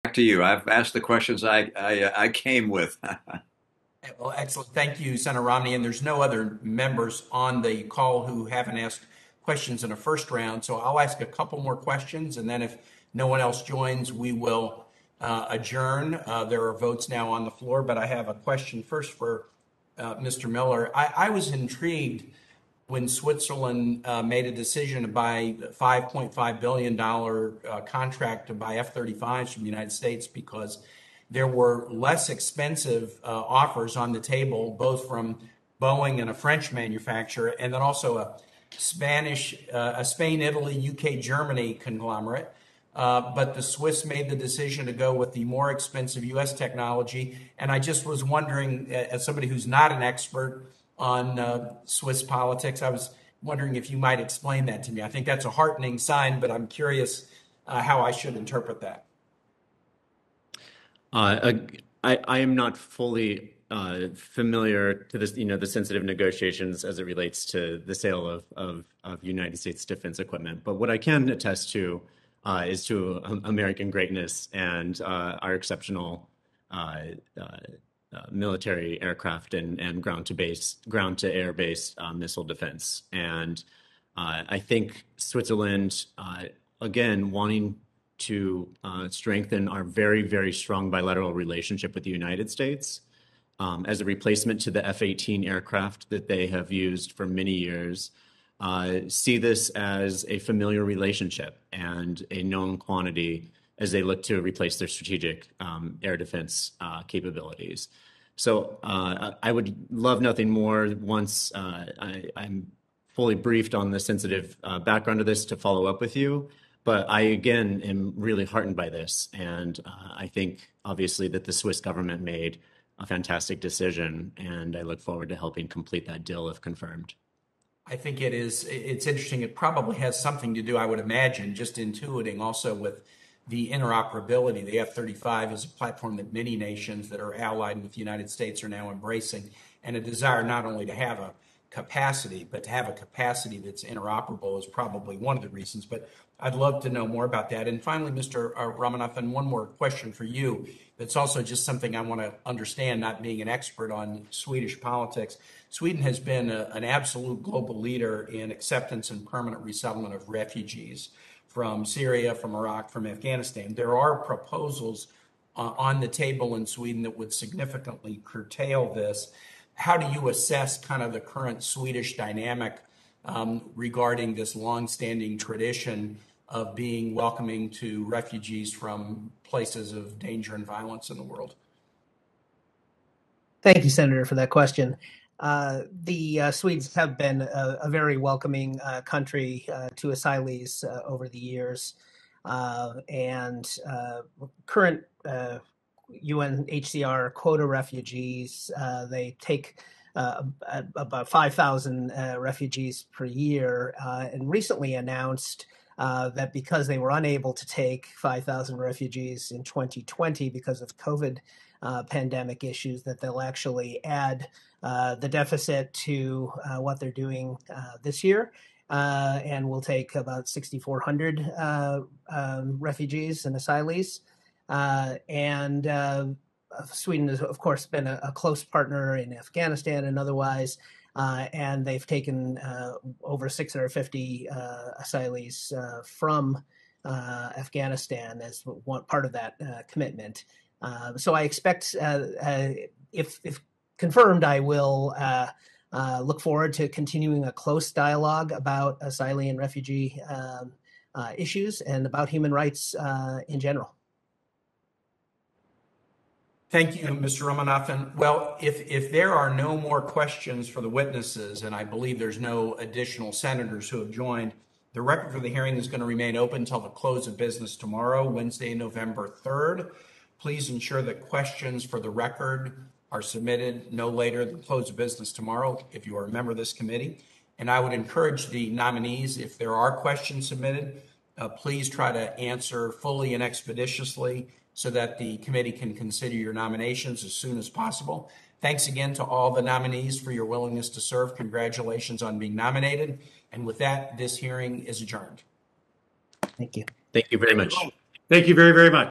Back to you. I've asked the questions I came with. Well, excellent. Thank you, Senator Romney. And there's no other members on the call who haven't asked questions in a first round. So I'll ask a couple more questions. And then if no one else joins, we will adjourn. There are votes now on the floor, but I have a question first for Mr. Miller. I was intrigued when Switzerland made a decision to buy $5.5 billion contract to buy F-35s from the United States because there were less expensive offers on the table, both from Boeing and a French manufacturer, and then also a Spain, Italy, UK, Germany conglomerate. But the Swiss made the decision to go with the more expensive US technology. And I just was wondering, as somebody who's not an expert on Swiss politics, I was wondering if you might explain that to me. I think that's a heartening sign, but I'm curious how I should interpret that. I am not fully familiar to this, the sensitive negotiations as it relates to the sale of United States defense equipment. But what I can attest to is to American greatness and our exceptional military aircraft and ground to air based missile defense. And I think Switzerland, again, wanting to strengthen our very, very strong bilateral relationship with the United States as a replacement to the F-18 aircraft that they have used for many years, see this as a familiar relationship and a known quantity as they look to replace their strategic air defense capabilities. So I would love nothing more once I'm fully briefed on the sensitive background of this to follow up with you. But I, again, am really heartened by this. And I think, obviously, that the Swiss government made a fantastic decision. And I look forward to helping complete that deal if confirmed. I think it's interesting. It probably has something to do, I would imagine, just intuiting also with the interoperability. The F-35 is a platform that many nations that are allied with the United States are now embracing, and a desire not only to have a capacity, but to have a capacity that's interoperable is probably one of the reasons. But I'd love to know more about that. And finally, Mr. Ramanathan, one more question for you. That's also just something I want to understand, not being an expert on Swedish politics. Sweden has been an absolute global leader in acceptance and permanent resettlement of refugees from Syria, from Iraq, from Afghanistan. There are proposals on the table in Sweden that would significantly curtail this. How do you assess kind of the current Swedish dynamic regarding this longstanding tradition of being welcoming to refugees from places of danger and violence in the world? Thank you, Senator, for that question. The Swedes have been a very welcoming country to asylees over the years. And current UNHCR quota refugees, they take about 5,000 refugees per year, and recently announced that because they were unable to take 5,000 refugees in 2020 because of COVID pandemic issues, that they'll actually add the deficit to what they're doing this year, and will take about 6,400 refugees and asylees. And Sweden has, of course, been a close partner in Afghanistan and otherwise, and they've taken over 650 asylees from Afghanistan as one part of that commitment. So I expect, if confirmed, I will look forward to continuing a close dialogue about asylee and refugee issues and about human rights in general. Thank you, Mr. Ramanathan. Well, if there are no more questions for the witnesses, and I believe there's no additional senators who have joined, the record for the hearing is going to remain open until the close of business tomorrow, Wednesday, November 3rd. Please ensure that questions for the record are submitted no later than close of business tomorrow if you are a member of this committee. And I would encourage the nominees, if there are questions submitted, please try to answer fully and expeditiously so that the committee can consider your nominations as soon as possible. Thanks again to all the nominees for your willingness to serve. Congratulations on being nominated. And with that, this hearing is adjourned. Thank you. Thank you very much. Thank you very, very much.